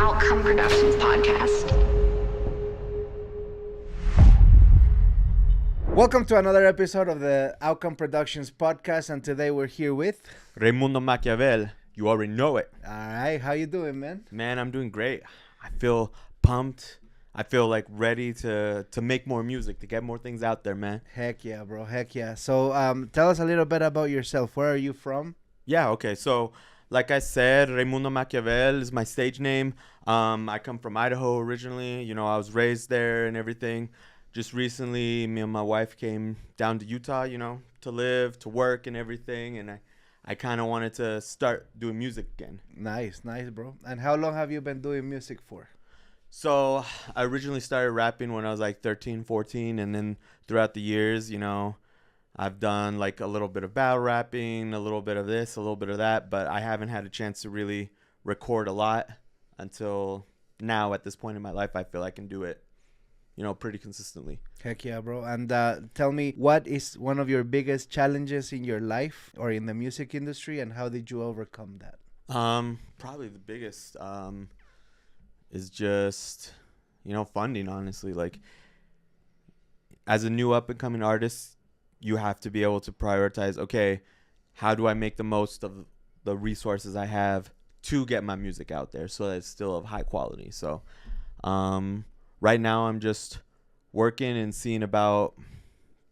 Outcome Productions podcast. Welcome to another episode of the Outcome Productions podcast, and today we're here with Reymundo Makavel. You already know it. All right, how you doing, man? Man, I'm doing great. I feel pumped. I feel like ready to make more music, to get more things out there, man. Heck yeah, bro. Heck yeah. So tell us a little bit about yourself. Where are you from? Yeah, okay. So, like I said, Reymundo Makavel is my stage name. I come from Idaho originally. You know, I was raised there and everything. Just recently, me and my wife came down to Utah, you know, to live, to work and everything. And I kind of wanted to start doing music again. Nice, bro. And how long have you been doing music for? So I originally started rapping when I was like 13, 14. And then throughout the years, you know, I've done like a little bit of battle rapping, a little bit of this, a little bit of that. But I haven't had a chance to really record a lot until now. At this point in my life, I feel I can do it, you know, pretty consistently. Heck yeah, bro. And tell me, what is one of your biggest challenges in your life or in the music industry, and how did you overcome that? Probably the biggest is just, you know, funding, honestly. Like, as a new up-and-coming artist, you have to be able to prioritize, okay, how do I make the most of the resources I have to get my music out there so that it's still of high quality. So right now I'm just working and seeing about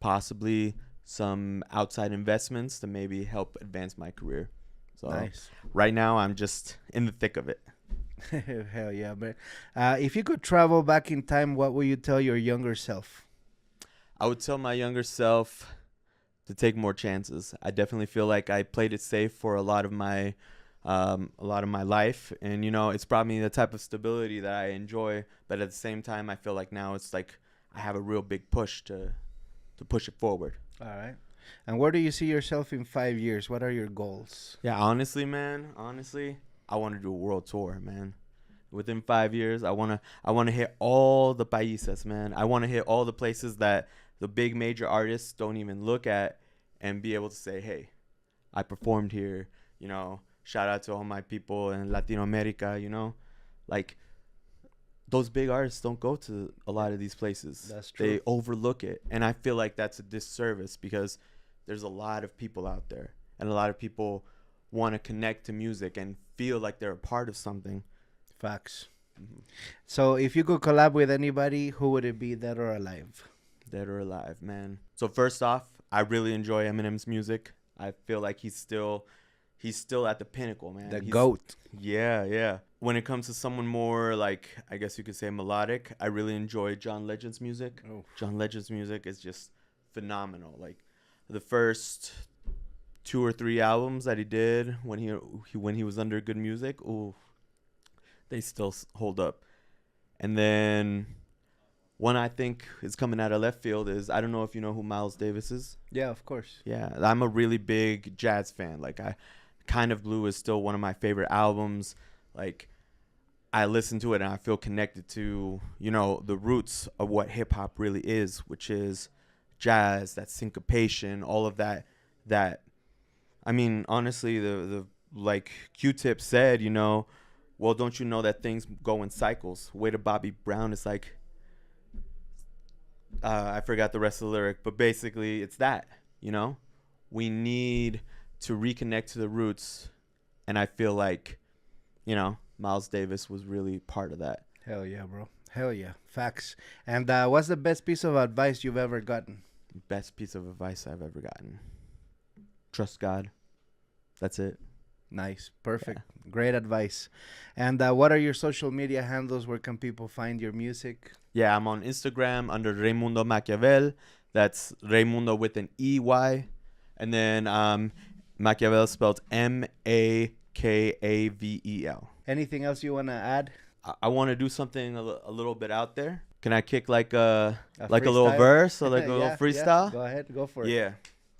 possibly some outside investments to maybe help advance my career. So Nice. Right now I'm just in the thick of it. Hell yeah, man. If you could travel back in time, what would you tell your younger self? I would tell my younger self to take more chances. I definitely feel like I played it safe for a lot of my life, and you know, it's brought me the type of stability that I enjoy. But at the same time, I feel like now it's like I have a real big push to push it forward. All right. And where do you see yourself in 5 years? What are your goals? Yeah, honestly, man. I want to do a world tour, man. Within 5 years, I want to hit all the países, man. I want to hit all the places that the big major artists don't even look at, and be able to say, hey, I performed here, you know, shout out to all my people in Latino America, you know, like those big artists don't go to a lot of these places. That's true. They overlook it. And I feel like that's a disservice, because there's a lot of people out there, and a lot of people want to connect to music and feel like they're a part of something. Facts. So if you could collab with anybody, who would it be, dead or alive? Dead or alive, man. So first off, I really enjoy Eminem's music. I feel like he's still at the pinnacle, man. The He's- GOAT. Yeah. When it comes to someone more like, I guess you could say, melodic, I really enjoy John Legend's music. Oh. John Legend's music is just phenomenal. Like the first 2 or 3 albums that he did when he was under Good Music, ooh, they still hold up. And then one I think is coming out of left field is, I don't know if you know who Miles Davis is. Yeah, of course. Yeah, I'm a really big jazz fan. Like, Kind of Blue is still one of my favorite albums. Like, I listen to it and I feel connected to, you know, the roots of what hip hop really is, which is jazz, that syncopation, all of that. I mean, honestly, the like Q-Tip said, you know, well, don't you know that things go in cycles? Way to Bobby Brown is like, I forgot the rest of the lyric, but basically it's that, you know, we need to reconnect to the roots. And I feel like, you know, Miles Davis was really part of that. Hell yeah, bro. Hell yeah. Facts. And what's the best piece of advice you've ever gotten? Best piece of advice I've ever gotten. Trust God. That's it. Nice. Perfect. Great advice. And what are your social media handles? Where can people find your music? Yeah, I'm on Instagram under Reymundo Makavel. That's Reymundo with an EY. And then Makavel spelled Makavel. Anything else you want to add? I want to do something a little bit out there. Can I kick like a little freestyle? verse or like a little Yeah, freestyle? yeah. Go ahead. Go for it. Yeah.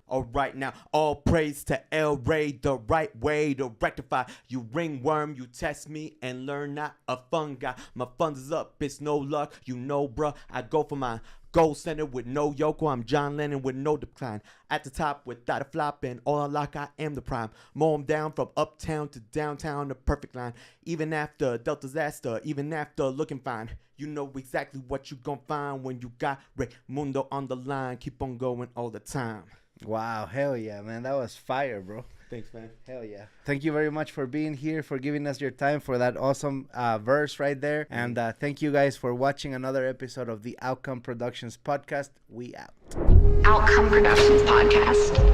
Alright now, all praise to El Rey, the right way to rectify. You ringworm, you test me and learn not a fungi. My funds is up, it's no luck, you know bruh. I go for mine. Gold center with no Yoko, I'm John Lennon with no decline. At the top without a flop and all I like, I am the prime. Mow 'em down from uptown to downtown, the perfect line. Even after Delta disaster, even after looking fine. You know exactly what you gon' find when you got Reymundo on the line. Keep on going all the time. Wow, hell yeah, man. That was fire, bro. Thanks, man. Hell yeah. Thank you very much for being here, for giving us your time, for that awesome verse right there. And thank you guys for watching another episode of the Outcome Productions podcast. We out. Outcome Productions Podcast.